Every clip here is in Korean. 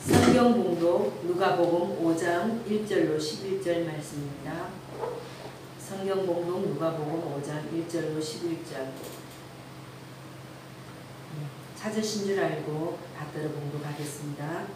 성경 봉독 누가복음 5장 1절로 11절 말씀입니다. 성경 봉독 누가복음 5장 1절로 11절. 찾으신 줄 알고 받들어 봉독하겠습니다.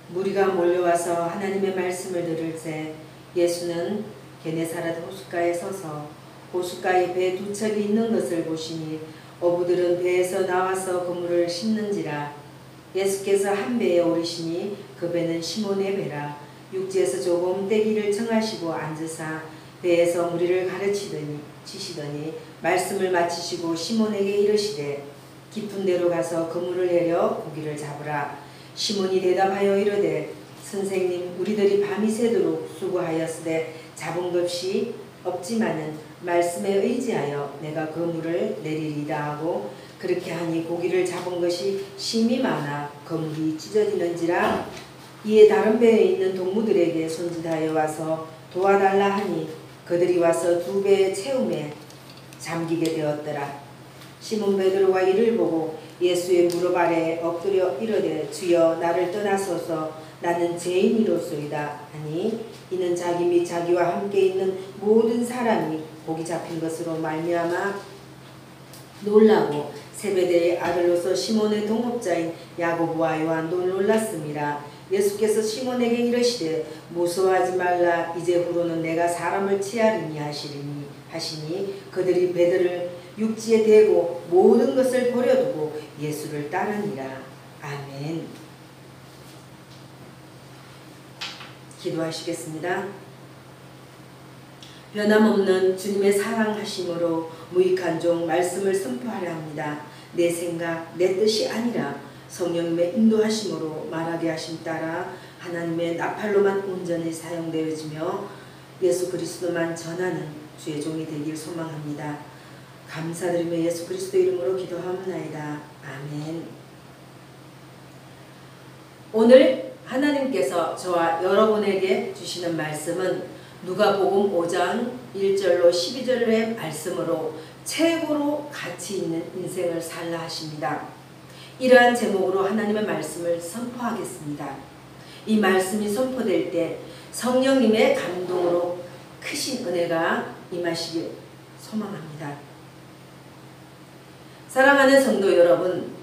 무리가 몰려와서 하나님의 말씀을 들을새 예수는 게네사렛 호숫가에 서서 호숫가에 배 두 척이 있는 것을 보시니 어부들은 배에서 나와서 그물을 씹는지라. 예수께서 한 배에 오르시니 그 배는 시몬의 배라. 육지에서 조금 떼기를 청하시고 앉으사 배에서 무리를 가르치시더니 말씀을 마치시고 시몬에게 이르시되 깊은 데로 가서 그물을 내려 고기를 잡으라. 시몬이 대답하여 이르되 선생님, 우리들이 밤이 새도록 수고하였으되 잡은 것이 없지만은 말씀에 의지하여 내가 그물을 내리리다 하고 그렇게 하니 고기를 잡은 것이 심히 많아 그물이 찢어지는지라. 이에 다른 배에 있는 동무들에게 손짓하여 와서 도와달라 하니 그들이 와서 두 배의 채움에 잠기게 되었더라. 시몬 베드로가 이를 보고 예수의 무릎 아래 엎드려 이르되 주여, 나를 떠나소서, 나는 죄인이로소이다 하니 이는 자기 및 자기와 함께 있는 모든 사람이 고기 잡힌 것으로 말미암아 놀라고 세베대의 아들로서 시몬의 동업자인 야고보와 요한도 놀랐습니다. 예수께서 시몬에게 이르시되 무서워하지 말라, 이제 후로는 내가 사람을 취하리니 하시니 그들이 배들을 육지에 대고 모든 것을 버려두고 예수를 따르니라. 아멘. 기도하시겠습니다. 변함없는 주님의 사랑하심으로 무익한 종 말씀을 선포하려 합니다. 내 생각, 내 뜻이 아니라 성령님의 인도하심으로 말하게 하심 따라 하나님의 나팔로만 온전히 사용되어지며 예수 그리스도만 전하는 주의 종이 되길 소망합니다. 감사드리며 예수 그리스도 이름으로 기도하옵나이다. 아멘. 오늘 하나님께서 저와 여러분에게 주시는 말씀은 누가복음 5장 1절로 12절의 말씀으로 최고로 가치 있는 인생을 살라 하십니다. 이러한 제목으로 하나님의 말씀을 선포하겠습니다. 이 말씀이 선포될 때 성령님의 감동으로 크신 은혜가 임하시길 소망합니다. 사랑하는 성도 여러분,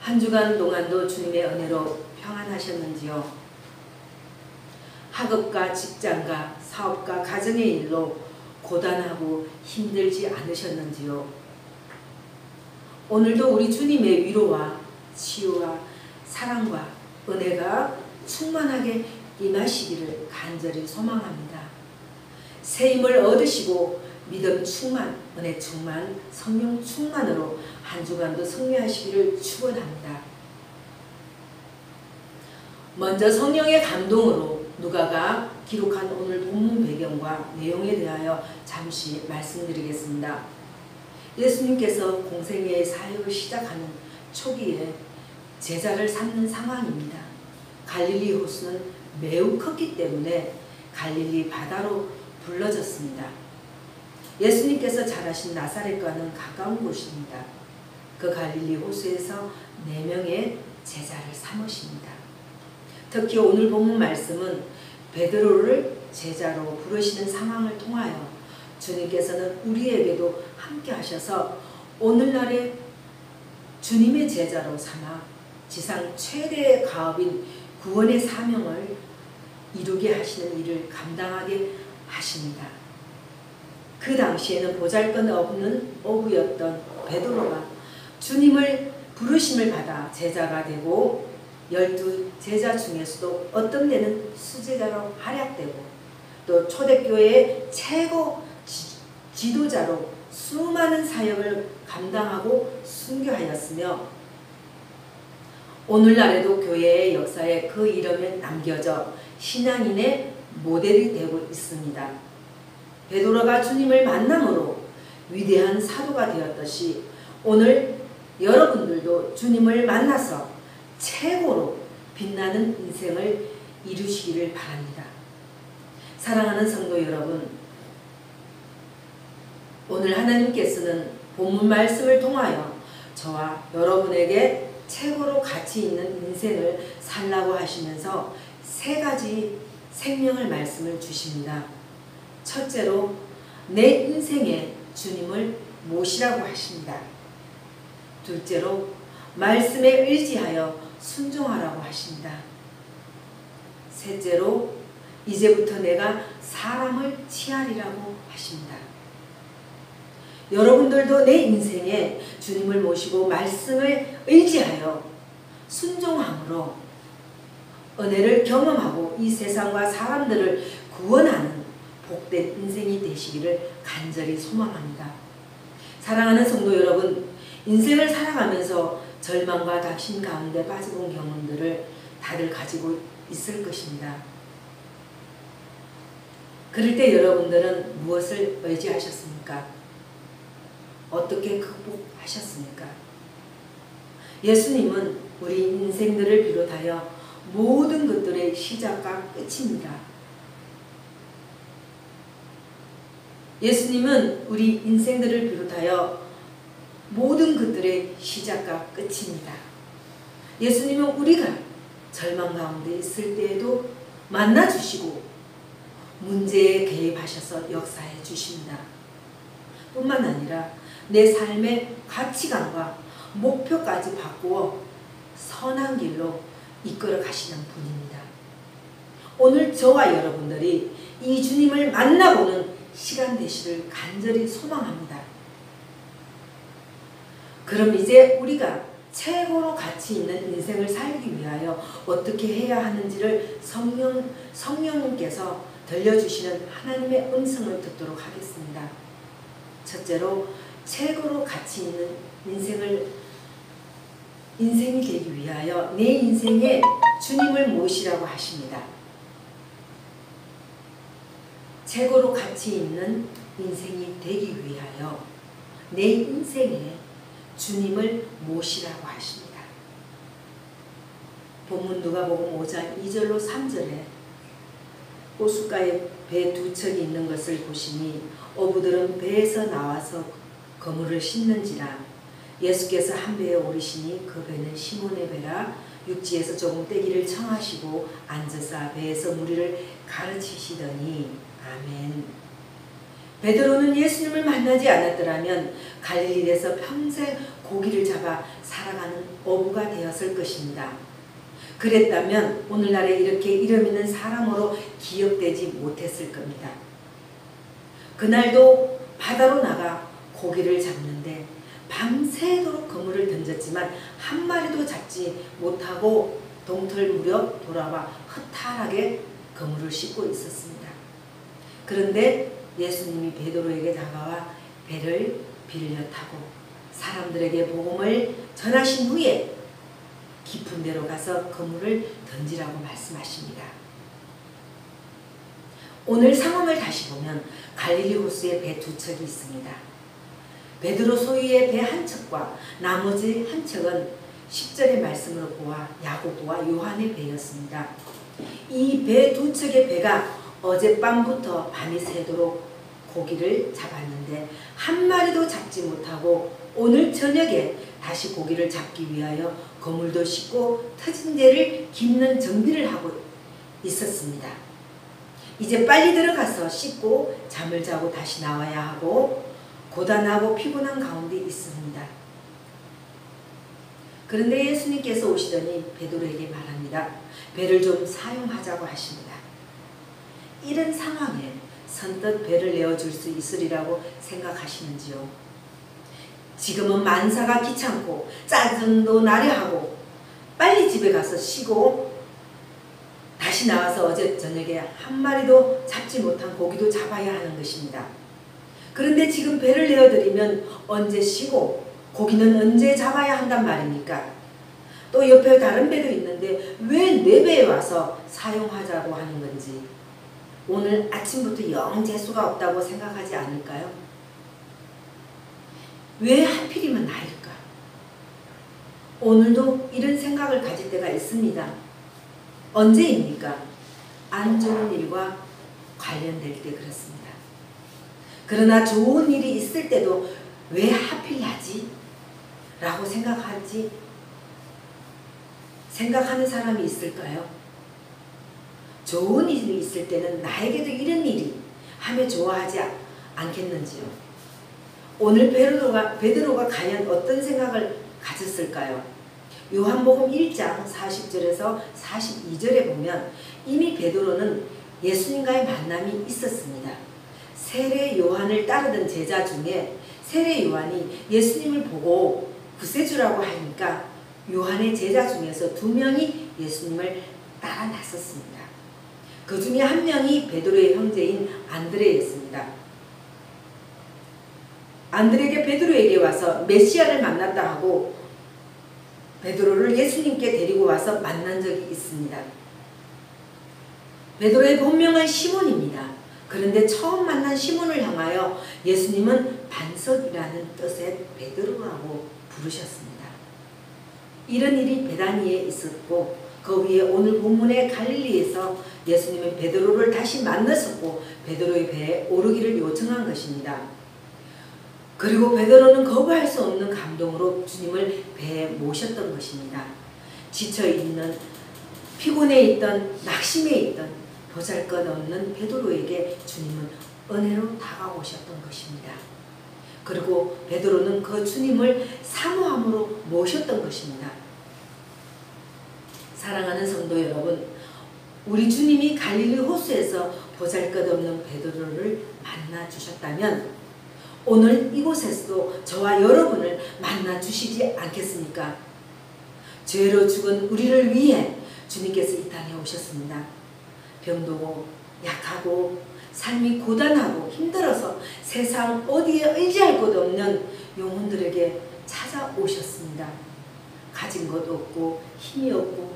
한 주간 동안도 주님의 은혜로 평안하셨는지요? 학업과 직장과 사업과 가정의 일로 고단하고 힘들지 않으셨는지요? 오늘도 우리 주님의 위로와 치유와 사랑과 은혜가 충만하게 임하시기를 간절히 소망합니다. 새 힘을 얻으시고 믿음 충만, 은혜 충만, 성령 충만으로 한 주간도 승리하시기를 축원합니다. 먼저 성령의 감동으로 누가가 기록한 오늘 본문 배경과 내용에 대하여 잠시 말씀드리겠습니다. 예수님께서 공생애의 사역을 시작하는 초기에 제자를 삼는 상황입니다. 갈릴리 호수는 매우 컸기 때문에 갈릴리 바다로 불러졌습니다. 예수님께서 자라신 나사렛과는 가까운 곳입니다. 그 갈릴리 호수에서 4명의 제자를 삼으십니다. 특히 오늘 본문 말씀은 베드로를 제자로 부르시는 상황을 통하여 주님께서는 우리에게도 함께 하셔서 오늘날의 주님의 제자로 삼아 지상 최대의 가업인 구원의 사명을 이루게 하시는 일을 감당하게 하십니다. 그 당시에는 보잘것없는 어부였던 베드로가 주님을 부르심을 받아 제자가 되고 12 제자 중에서도 어떤 데는 수제자로 활약되고 또 초대교회의 최고 지도자로 수많은 사역을 감당하고 순교하였으며 오늘날에도 교회의 역사에 그 이름이 남겨져 신앙인의 모델이 되고 있습니다. 베드로가 주님을 만남으로 위대한 사도가 되었듯이 오늘 여러분들도 주님을 만나서 최고로 빛나는 인생을 이루시기를 바랍니다. 사랑하는 성도 여러분, 오늘 하나님께서는 본문 말씀을 통하여 저와 여러분에게 최고로 가치 있는 인생을 살라고 하시면서 세 가지 생명을 말씀을 주십니다. 첫째로 내 인생에 주님을 모시라고 하십니다. 둘째로 말씀에 의지하여 순종하라고 하십니다. 셋째로 이제부터 내가 사람을 취하리라고 하십니다. 여러분들도 내 인생에 주님을 모시고 말씀을 의지하여 순종함으로 은혜를 경험하고 이 세상과 사람들을 구원하는 복된 인생이 되시기를 간절히 소망합니다. 사랑하는 성도 여러분, 인생을 살아가면서 절망과 낙심 가운데 빠져본 경험들을 다들 가지고 있을 것입니다. 그럴 때 여러분들은 무엇을 의지하셨습니까? 어떻게 극복하셨습니까? 예수님은 우리 인생들을 비롯하여 모든 것들의 시작과 끝입니다. 예수님은 우리 인생들을 비롯하여 모든 것들의 시작과 끝입니다. 예수님은 우리가 절망 가운데 있을 때에도 만나주시고 문제에 개입하셔서 역사해 주십니다. 뿐만 아니라 내 삶의 가치관과 목표까지 바꾸어 선한 길로 이끌어 가시는 분입니다. 오늘 저와 여러분들이 이 주님을 만나보는 시간 되시를 간절히 소망합니다. 그럼 이제 우리가 최고로 가치 있는 인생을 살기 위하여 어떻게 해야 하는지를 성령님께서 들려주시는 하나님의 음성을 듣도록 하겠습니다. 첫째로 최고로 가치 있는 인생이 되기 위하여 내 인생에 주님을 모시라고 하십니다. 최고로 가치 있는 인생이 되기 위하여 내 인생에 주님을 모시라고 하십니다. 본문 누가복음 5장 2절로 3절에 호숫가에 배 두 척이 있는 것을 보시니 어부들은 배에서 나와서 그물을 싣는지라 예수께서 한 배에 오르시니 그 배는 시몬의 배라 육지에서 조금 떼기를 청하시고 앉으사 배에서 무리를 가르치시더니 아멘. 베드로는 예수님을 만나지 않았더라면 갈릴리에서 평생 고기를 잡아 살아가는 어부가 되었을 것입니다. 그랬다면 오늘날에 이렇게 이름 있는 사람으로 기억되지 못했을 겁니다. 그날도 바다로 나가 고기를 잡는데 밤새도록 그물을 던졌지만 한 마리도 잡지 못하고 동틀 무렵 돌아와 허탈하게 그물을 씻고 있었습니다. 그런데 예수님이 베드로에게 다가와 배를 빌려 타고 사람들에게 복음을 전하신 후에 깊은 데로 가서 그물을 던지라고 말씀하십니다. 오늘 상황을 다시 보면 갈릴리 호수에 배 두 척이 있습니다. 베드로 소유의 배 한 척과 나머지 한 척은 10절의 말씀으로 보아 야고보와 요한의 배였습니다. 이 배 두 척의 배가 어젯밤부터 밤이 새도록 고기를 잡았는데 한 마리도 잡지 못하고 오늘 저녁에 다시 고기를 잡기 위하여 그물도 싣고 터진 데를 깁는 정비를 하고 있었습니다. 이제 빨리 들어가서 씻고 잠을 자고 다시 나와야 하고 고단하고 피곤한 가운데 있습니다. 그런데 예수님께서 오시더니 베드로에게 말합니다. 배를 좀 사용하자고 하십니다. 이런 상황에 선뜻 배를 내어줄 수 있으리라고 생각하시는지요? 지금은 만사가 귀찮고 짜증도 나려 하고 빨리 집에 가서 쉬고 다시 나와서 어제 저녁에 한 마리도 잡지 못한 고기도 잡아야 하는 것입니다. 그런데 지금 배를 내어드리면 언제 쉬고 고기는 언제 잡아야 한단 말입니까? 또 옆에 다른 배도 있는데 왜 내 배에 와서 사용하자고 하는 건지 오늘 아침부터 영 재수가 없다고 생각하지 않을까요? 왜 하필이면 나일까? 오늘도 이런 생각을 가질 때가 있습니다. 언제입니까? 안 좋은 일과 관련될 때 그렇습니다. 그러나 좋은 일이 있을 때도 왜 하필 나지? 라고 생각하지 생각하는 사람이 있을까요? 좋은 일이 있을 때는 나에게도 이런 일이 하며 좋아하지 않겠는지요? 오늘 베드로가 과연 어떤 생각을 가졌을까요? 요한복음 1장 40절에서 42절에 보면 이미 베드로는 예수님과의 만남이 있었습니다. 세례 요한을 따르던 제자 중에 세례 요한이 예수님을 보고 구세주라고 하니까 요한의 제자 중에서 2명이 예수님을 따라 나섰습니다. 그 중에 한 명이 베드로의 형제인 안드레였습니다. 안드레가 베드로에게 와서 메시아를 만났다 하고 베드로를 예수님께 데리고 와서 만난 적이 있습니다. 베드로의 본명은 시몬입니다. 그런데 처음 만난 시몬을 향하여 예수님은 반석이라는 뜻의 베드로라고 부르셨습니다. 이런 일이 베다니에 있었고 그 위에 오늘 본문의 갈릴리에서 예수님은 베드로를 다시 만나셨고 베드로의 배에 오르기를 요청한 것입니다. 그리고 베드로는 거부할 수 없는 감동으로 주님을 배에 모셨던 것입니다. 지쳐있는, 피곤해 있던, 낙심해 있던 보잘것없는 베드로에게 주님은 은혜로 다가오셨던 것입니다. 그리고 베드로는 그 주님을 사모함으로 모셨던 것입니다. 사랑하는 성도 여러분, 우리 주님이 갈릴리 호수에서 보잘것없는 베드로를 만나 주셨다면 오늘 이곳에서도 저와 여러분을 만나 주시지 않겠습니까? 죄로 죽은 우리를 위해 주님께서 이 땅에 오셨습니다. 병들고 약하고 삶이 고단하고 힘들어서 세상 어디에 의지할 곳 없는 영혼들에게 찾아오셨습니다. 가진 것 없고 힘이 없고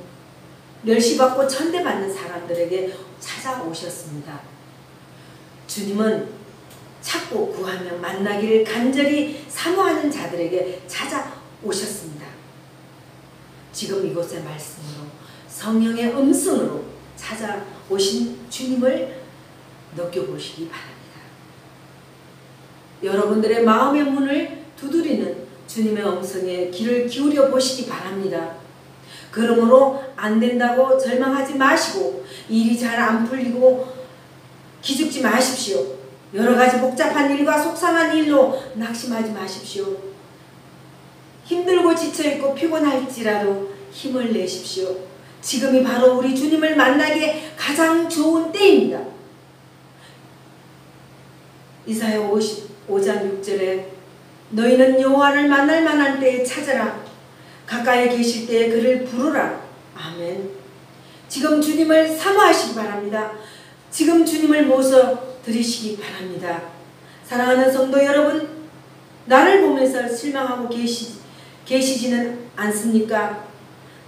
멸시받고 천대받는 사람들에게 찾아오셨습니다. 주님은 찾고 구하며 만나기를 간절히 사모하는 자들에게 찾아오셨습니다. 지금 이곳의 말씀으로 성령의 음성으로 찾아오신 주님을 느껴보시기 바랍니다. 여러분들의 마음의 문을 두드리는 주님의 음성에 귀를 기울여 보시기 바랍니다. 그러므로 안 된다고 절망하지 마시고 일이 잘 안 풀리고 기죽지 마십시오. 여러 가지 복잡한 일과 속상한 일로 낙심하지 마십시오. 힘들고 지쳐있고 피곤할지라도 힘을 내십시오. 지금이 바로 우리 주님을 만나기에 가장 좋은 때입니다. 이사야 55장 6절에 너희는 여호와를 만날 만한 때에 찾아라. 가까이 계실 때에 그를 부르라. 아멘. 지금 주님을 사모하시기 바랍니다. 지금 주님을 모셔 드리시기 바랍니다. 사랑하는 성도 여러분, 나를 보면서 실망하고 계시지는 않습니까?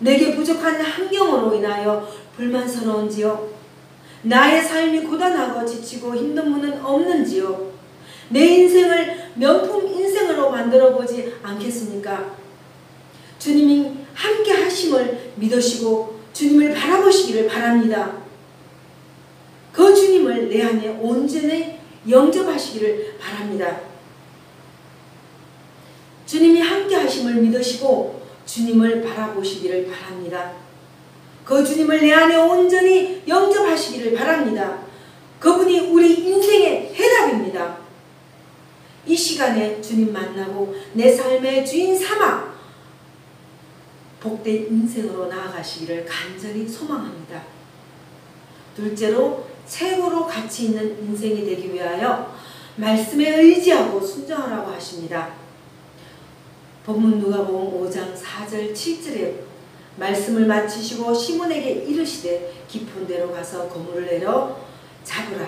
내게 부족한 환경으로 인하여 불만스러운지요? 나의 삶이 고단하고 지치고 힘든 분은 없는지요? 내 인생을 명품 인생으로 만들어 보지 않겠습니까? 주님이 함께 하심을 믿으시고 주님을 바라보시기를 바랍니다. 그 주님을 내 안에 온전히 영접하시기를 바랍니다. 주님이 함께 하심을 믿으시고 주님을 바라보시기를 바랍니다. 그 주님을 내 안에 온전히 영접하시기를 바랍니다. 그분이 우리 인생의 해답입니다. 이 시간에 주님 만나고 내 삶의 주인 삼아 복된 인생으로 나아가시기를 간절히 소망합니다. 둘째로 최고로 가치 있는 인생이 되기 위하여 말씀에 의지하고 순종하라고 하십니다. 본문 누가복음 5장 4절 7절에 말씀을 마치시고 시몬에게 이르시되 깊은 데로 가서 그물을 내려 잡으라.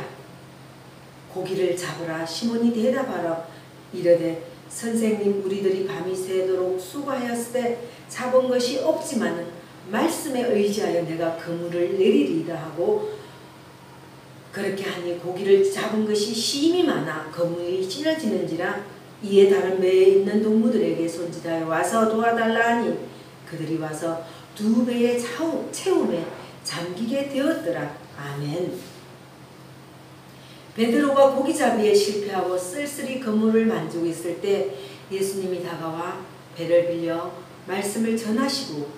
고기를 잡으라. 시몬이 대답하라 이르되 선생님 우리들이 밤이 새도록 수고하였으되 잡은 것이 없지만은 말씀에 의지하여 내가 그물을 내리리이다 하고 그렇게 하니 고기를 잡은 것이 심히 많아 그물이 찢어지는지라 이에 다른 배에 있는 동무들에게 손짓하여 와서 도와달라 하니 그들이 와서 2배의 채움에 잠기게 되었더라. 아멘. 베드로가 고기잡이에 실패하고 쓸쓸히 그물을 만지고 있을 때 예수님이 다가와 배를 빌려 말씀을 전하시고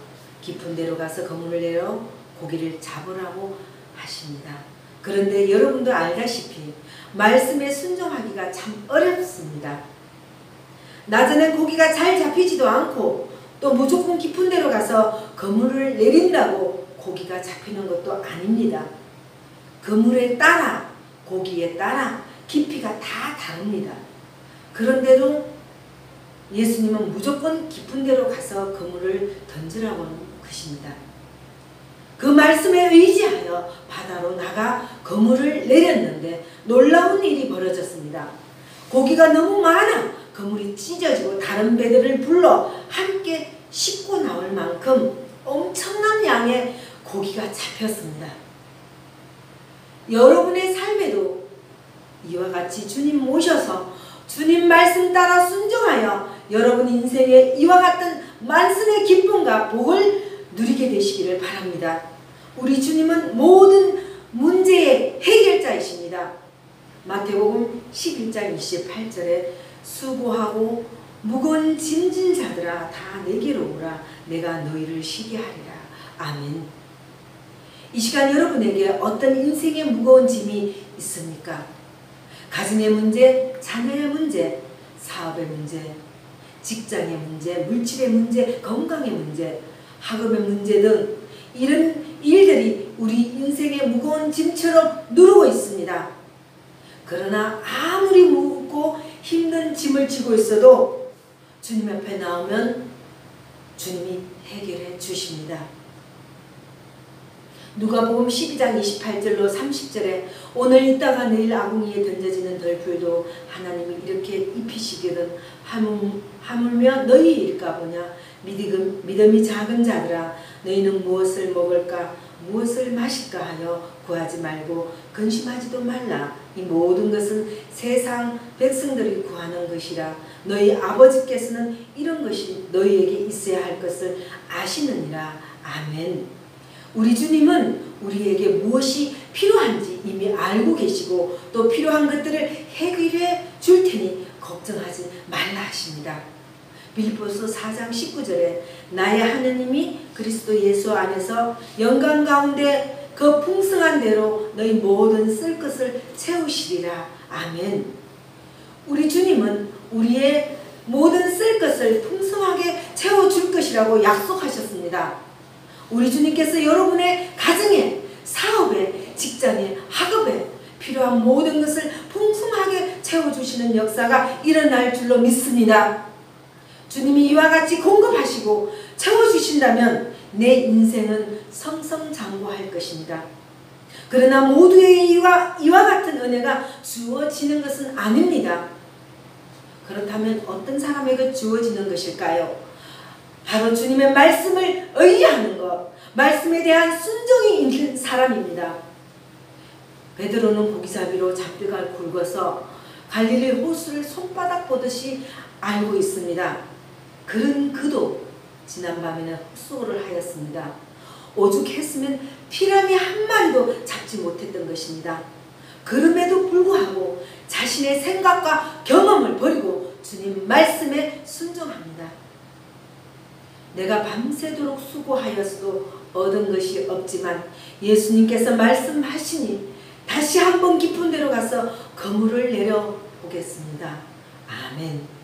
깊은 데로 가서 그물을 내려 고기를 잡으라고 하십니다. 그런데 여러분도 알다시피 말씀에 순종하기가 참 어렵습니다. 낮에는 고기가 잘 잡히지도 않고 또 무조건 깊은 데로 가서 그물을 내린다고 고기가 잡히는 것도 아닙니다. 그물에 따라 고기에 따라 깊이가 다 다릅니다. 그런데도 예수님은 무조건 깊은 데로 가서 그물을 던지라고 하는 것입니다. 그 말씀에 의지하여 바다로 나가 그물을 내렸는데 놀라운 일이 벌어졌습니다. 고기가 너무 많아 그물이 찢어지고 다른 배들을 불러 함께 싣고 나올 만큼 엄청난 양의 고기가 잡혔습니다. 여러분의 삶에도 이와 같이 주님 모셔서 주님 말씀 따라 순종하여 여러분 인생에 이와 같은 만선의 기쁨과 복을 누리게 되시기를 바랍니다. 우리 주님은 모든 문제의 해결자이십니다. 마태복음 11장 28절에 수고하고 무거운 짐진 자들아 다 내게로 오라 내가 너희를 쉬게 하리라. 아멘. 이 시간 여러분에게 어떤 인생의 무거운 짐이 있습니까? 가정의 문제, 자녀의 문제, 사업의 문제, 직장의 문제, 물질의 문제, 건강의 문제, 학업의 문제 등 이런 일들이 우리 인생의 무거운 짐처럼 누르고 있습니다. 그러나 아무리 무겁고 힘든 짐을 지고 있어도 주님 앞에 나오면 주님이 해결해 주십니다. 누가복음 12장 28절로 30절에 오늘 있다가 내일 아궁이에 던져지는 덜풀도 하나님이 이렇게 입히시거든 하물며 너희 일까 보냐. 믿음이 작은 자들아 너희는 무엇을 먹을까 무엇을 마실까 하여 구하지 말고 근심하지도 말라. 이 모든 것은 세상 백성들이 구하는 것이라. 너희 아버지께서는 이런 것이 너희에게 있어야 할 것을 아시느니라. 아멘. 우리 주님은 우리에게 무엇이 필요한지 이미 알고 계시고 또 필요한 것들을 해결해 줄 테니 걱정하지 말라 하십니다. 빌립보서 4장 19절에 나의 하느님이 그리스도 예수 안에서 영광 가운데 그 풍성한 대로 너희 모든 쓸 것을 채우시리라. 아멘. 우리 주님은 우리의 모든 쓸 것을 풍성하게 채워줄 것이라고 약속하셨습니다. 우리 주님께서 여러분의 가정에, 사업에, 직장에, 학업에 필요한 모든 것을 풍성하게 채워주시는 역사가 일어날 줄로 믿습니다. 주님이 이와 같이 공급하시고 채워주신다면 내 인생은 성성장구할 것입니다. 그러나 모두에게 이와 같은 은혜가 주어지는 것은 아닙니다. 그렇다면 어떤 사람에게 주어지는 것일까요? 바로 주님의 말씀을 의지하는 것, 말씀에 대한 순종이 있는 사람입니다. 베드로는 고기잡이로 잡혀갈 굵어서 갈릴리 호수를 손바닥 보듯이 알고 있습니다. 그런 그도 지난밤에는 헛수고를 하였습니다. 오죽했으면 피라미 한 마리도 잡지 못했던 것입니다. 그럼에도 불구하고 자신의 생각과 경험을 버리고 주님 말씀에 순종합니다. 내가 밤새도록 수고하였어도 얻은 것이 없지만 예수님께서 말씀하시니 다시 한번 깊은 데로 가서 그물을 내려보겠습니다. 아멘.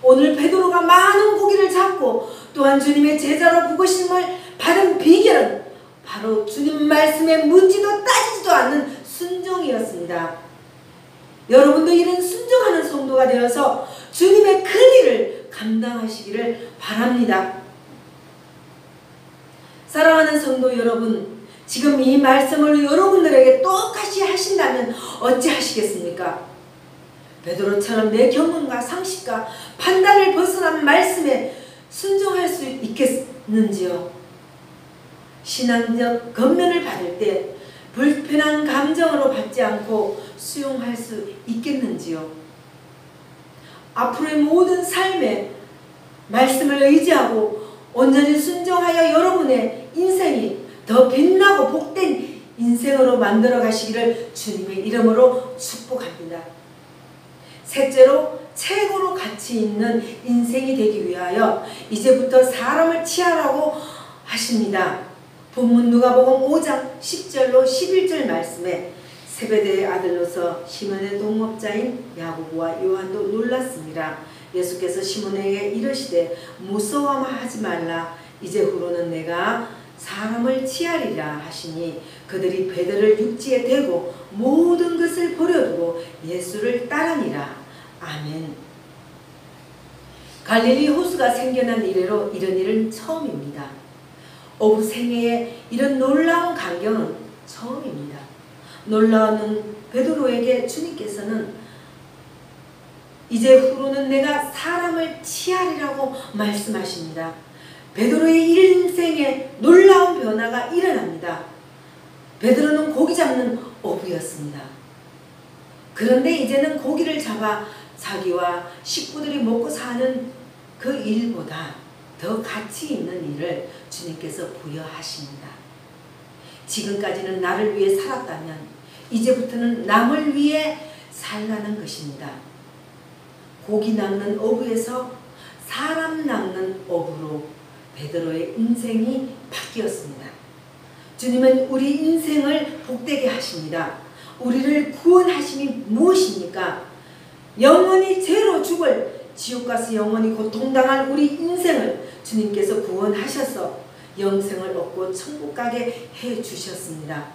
오늘 베드로가 많은 고기를 잡고 또한 주님의 제자로 부르심을 받은 비결은 바로 주님 말씀에 묻지도 따지지도 않는 순종이었습니다. 여러분도 이런 순종하는 성도가 되어서 주님의 큰 일을 감당하시기를 바랍니다. 사랑하는 성도 여러분, 지금 이 말씀을 여러분들에게 똑같이 하신다면 어찌하시겠습니까? 베드로처럼 내 경험과 상식과 판단을 벗어난 말씀에 순종할 수 있겠는지요? 신앙적 권면을 받을 때 불편한 감정으로 받지 않고 수용할 수 있겠는지요? 앞으로의 모든 삶에 말씀을 의지하고 온전히 순종하여 여러분의 인생이 더 빛나고 복된 인생으로 만들어 가시기를 주님의 이름으로 축복합니다. 셋째로 최고로 가치 있는 인생이 되기 위하여 이제부터 사람을 치하라고 하십니다. 본문 누가복음 5장 10절로 11절 말씀에 세베대의 아들로서 시몬의 동업자인 야고보와 요한도 놀랐습니다. 예수께서 시몬에게 이르시되 무서워하지 말라. 이제 후로는 내가 사람을 치하리라 하시니 그들이 베드로를 육지에 대고 모든 것을 버려두고 예수를 따르니라. 아멘. 갈릴리 호수가 생겨난 이래로 이런 일은 처음입니다. 어부 생애에 이런 놀라운 광경은 처음입니다. 놀라운 베드로에게 주님께서는 이제 후로는 내가 사람을 치하리라고 말씀하십니다. 베드로의 인생에 놀라운 변화가 일어납니다. 베드로는 고기 잡는 어부였습니다. 그런데 이제는 고기를 잡아 자기와 식구들이 먹고 사는 그 일보다 더 가치 있는 일을 주님께서 부여하십니다. 지금까지는 나를 위해 살았다면 이제부터는 남을 위해 살라는 것입니다. 고기 낚는 어부에서 사람 낚는 어부로 베드로의 인생이 바뀌었습니다. 주님은 우리 인생을 복되게 하십니다. 우리를 구원하심이 무엇입니까? 영원히 죄로 죽을 지옥가서 영원히 고통당할 우리 인생을 주님께서 구원하셔서 영생을 얻고 천국 가게 해주셨습니다.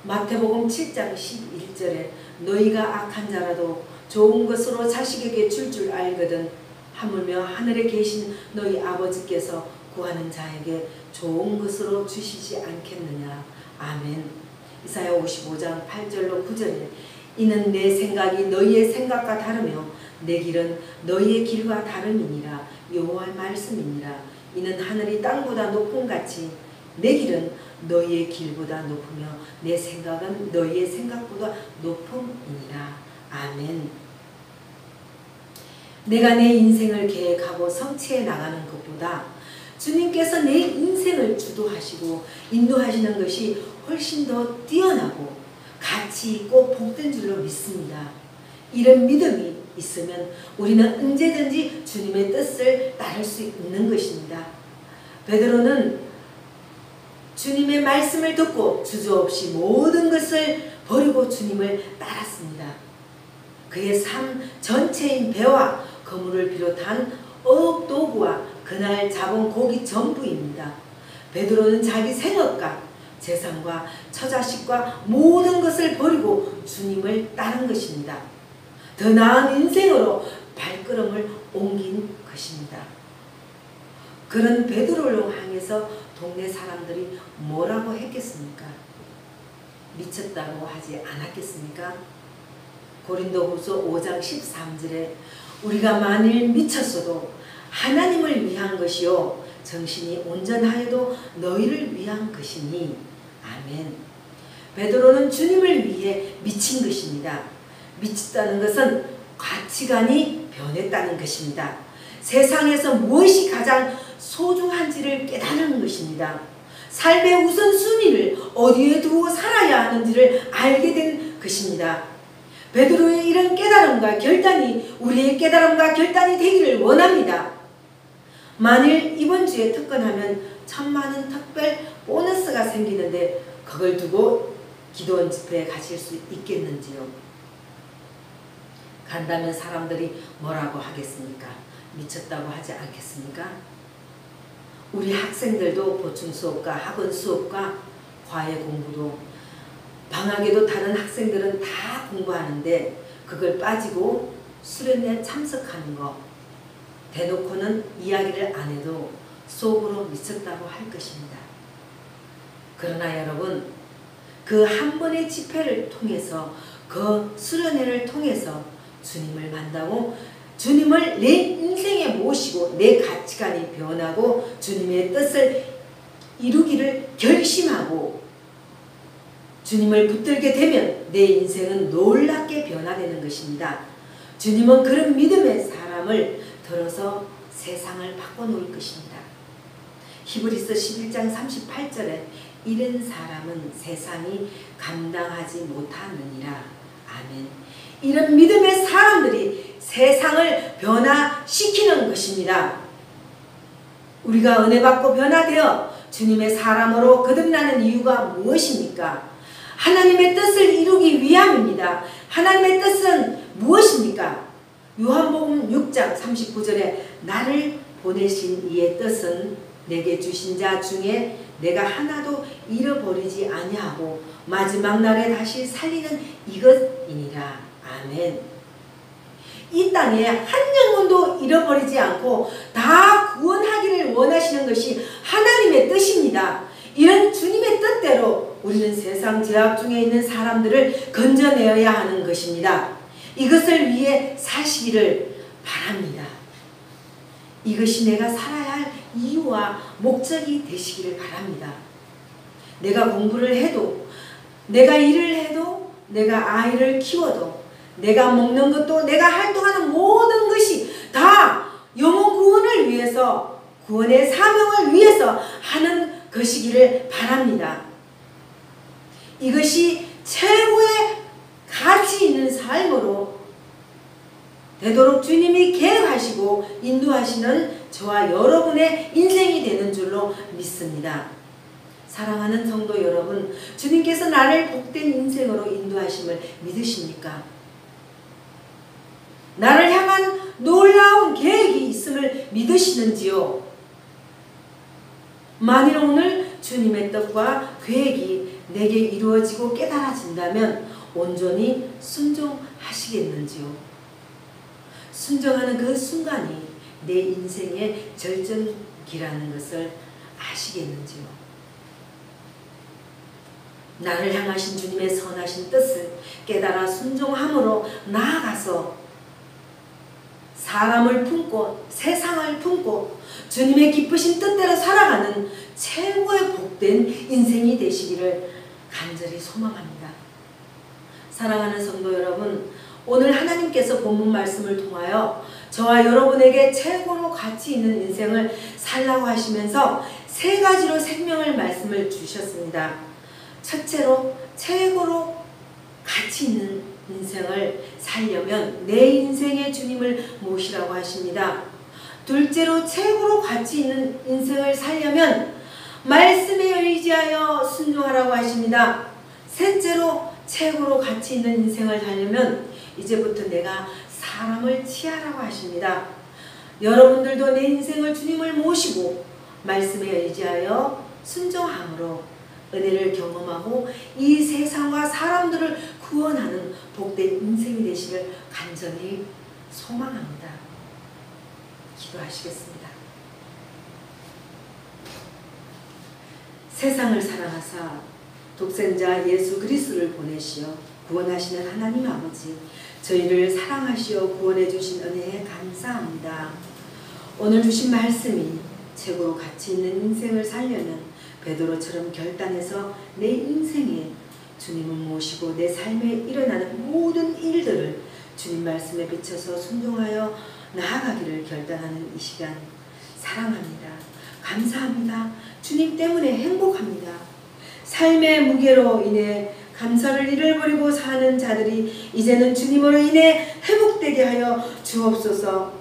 마태복음 7장 11절에 너희가 악한 자라도 좋은 것으로 자식에게 줄 알거든 하물며 하늘에 계신 너희 아버지께서 구하는 자에게 좋은 것으로 주시지 않겠느냐. 아멘. 이사야 55장 8절로 9절에 이는 내 생각이 너희의 생각과 다르며 내 길은 너희의 길과 다름이니라. 여호와의 말씀이니라. 이는 하늘이 땅보다 높음같이 내 길은 너희의 길보다 높으며 내 생각은 너희의 생각보다 높음이니라. 아멘. 내가 내 인생을 계획하고 성취해 나가는 것보다 주님께서 내 인생을 주도하시고 인도하시는 것이 훨씬 더 뛰어나고 가치 있고 복된 줄로 믿습니다. 이런 믿음이 있으면 우리는 언제든지 주님의 뜻을 따를 수 있는 것입니다. 베드로는 주님의 말씀을 듣고 주저없이 모든 것을 버리고 주님을 따랐습니다. 그의 삶 전체인 배와 그물을 비롯한 어업 도구와 그날 잡은 고기 전부입니다. 베드로는 자기 생업과 재산과 처자식과 모든 것을 버리고 주님을 따른 것입니다. 더 나은 인생으로 발걸음을 옮긴 것입니다. 그런 베드로를 향해서 동네 사람들이 뭐라고 했겠습니까? 미쳤다고 하지 않았겠습니까? 고린도후서 5장 13절에 우리가 만일 미쳤어도 하나님을 위한 것이요 정신이 온전하여도 너희를 위한 것이니. 아멘. 베드로는 주님을 위해 미친 것입니다. 미쳤다는 것은 가치관이 변했다는 것입니다. 세상에서 무엇이 가장 소중한지를 깨달은 것입니다. 삶의 우선순위를 어디에 두고 살아야 하는지를 알게 된 것입니다. 베드로의 이런 깨달음과 결단이 우리의 깨달음과 결단이 되기를 원합니다. 만일 이번 주에 특권하면 1000만원 특별 보너스가 생기는데 그걸 두고 기도원 집회에 가실 수 있겠는지요? 간다면 사람들이 뭐라고 하겠습니까? 미쳤다고 하지 않겠습니까? 우리 학생들도 보충 수업과 학원 수업과 과외 공부도 방학에도 다른 학생들은 다 공부하는데 그걸 빠지고 수련회에 참석하는 거 대놓고는 이야기를 안 해도 속으로 미쳤다고 할 것입니다. 그러나 여러분, 그 한 번의 집회를 통해서 그 수련회를 통해서 주님을 만나고 주님을 내 인생에 모시고 내 가치관이 변하고 주님의 뜻을 이루기를 결심하고 주님을 붙들게 되면 내 인생은 놀랍게 변화되는 것입니다. 주님은 그런 믿음의 사람을 들어서 세상을 바꿔놓을 것입니다. 히브리서 11장 38절에 이런 사람은 세상이 감당하지 못하느니라. 아멘. 이런 믿음의 사람들이 세상을 변화시키는 것입니다. 우리가 은혜 받고 변화되어 주님의 사람으로 거듭나는 이유가 무엇입니까? 하나님의 뜻을 이루기 위함입니다. 하나님의 뜻은 무엇입니까? 요한복음 6장 39절에 나를 보내신 이의 뜻은 내게 주신 자 중에 내가 하나도 잃어버리지 아니하고 마지막 날에 다시 살리는 이것이니라. 아멘. 이 땅에 한 영혼도 잃어버리지 않고 다 구원하기를 원하시는 것이 하나님의 뜻입니다. 이런 주님의 뜻대로 우리는 세상 죄악 중에 있는 사람들을 건져내어야 하는 것입니다. 이것을 위해 사시기를 바랍니다. 이것이 내가 살아야 할 이유와 목적이 되시기를 바랍니다. 내가 공부를 해도, 내가 일을 해도, 내가 아이를 키워도, 내가 먹는 것도, 내가 활동하는 모든 것이 다 영혼 구원을 위해서, 구원의 사명을 위해서 하는 것이기를 바랍니다. 이것이 최고의 가치 있는 삶으로 되도록 주님이 계획하시고 인도하시는 저와 여러분의 인생이 되는 줄로 믿습니다. 사랑하는 성도 여러분, 주님께서 나를 복된 인생으로 인도하심을 믿으십니까? 나를 향한 놀라운 계획이 있음을 믿으시는지요? 만일 오늘 주님의 뜻과 계획이 내게 이루어지고 깨달아진다면 온전히 순종하시겠는지요? 순종하는 그 순간이 내 인생의 절정기라는 것을 아시겠는지요? 나를 향하신 주님의 선하신 뜻을 깨달아 순종함으로 나아가서 사람을 품고 세상을 품고 주님의 기쁘신 뜻대로 살아가는 최고의 복된 인생이 되시기를 간절히 소망합니다. 사랑하는 성도 여러분, 오늘 하나님께서 본문 말씀을 통하여 저와 여러분에게 최고로 가치 있는 인생을 살라고 하시면서 세 가지로 생명을 말씀을 주셨습니다. 첫째로 최고로 가치 있는 인생을 살려면 내 인생의 주님을 모시라고 하십니다. 둘째로 최고로 가치 있는 인생을 살려면 말씀에 의지하여 순종하라고 하십니다. 셋째로 최고로 가치 있는 인생을 살려면 이제부터 내가 사람을 취하라고 하십니다. 여러분들도 내 인생을 주님을 모시고 말씀에 의지하여 순종함으로 은혜를 경험하고 이 세상과 사람들을 구원하는 복된 인생이 되시길 간절히 소망합니다. 기도하시겠습니다. 세상을 사랑하사 독생자 예수 그리스도를 보내시어 구원하시는 하나님 아버지, 저희를 사랑하시어 구원해 주신 은혜에 감사합니다. 오늘 주신 말씀이 최고로 가치 있는 인생을 살려면 베드로처럼 결단해서 내 인생에 주님을 모시고 내 삶에 일어나는 모든 일들을 주님 말씀에 비춰서 순종하여 나아가기를 결단하는 이 시간 사랑합니다. 감사합니다. 주님 때문에 행복합니다. 삶의 무게로 인해 감사를 잃어버리고 사는 자들이 이제는 주님으로 인해 회복되게 하여 주옵소서.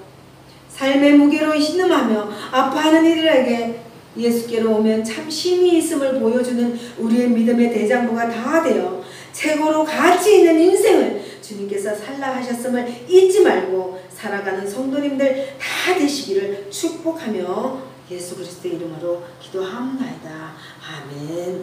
삶의 무게로 신음하며 아파하는 이들에게 예수께로 오면 참 힘이 있음을 보여주는 우리의 믿음의 대장부가 다 되어 최고로 가치 있는 인생을 주님께서 살라 하셨음을 잊지 말고 살아가는 성도님들 다 되시기를 축복하며 예수 그리스도의 이름으로 기도합니다. 아멘.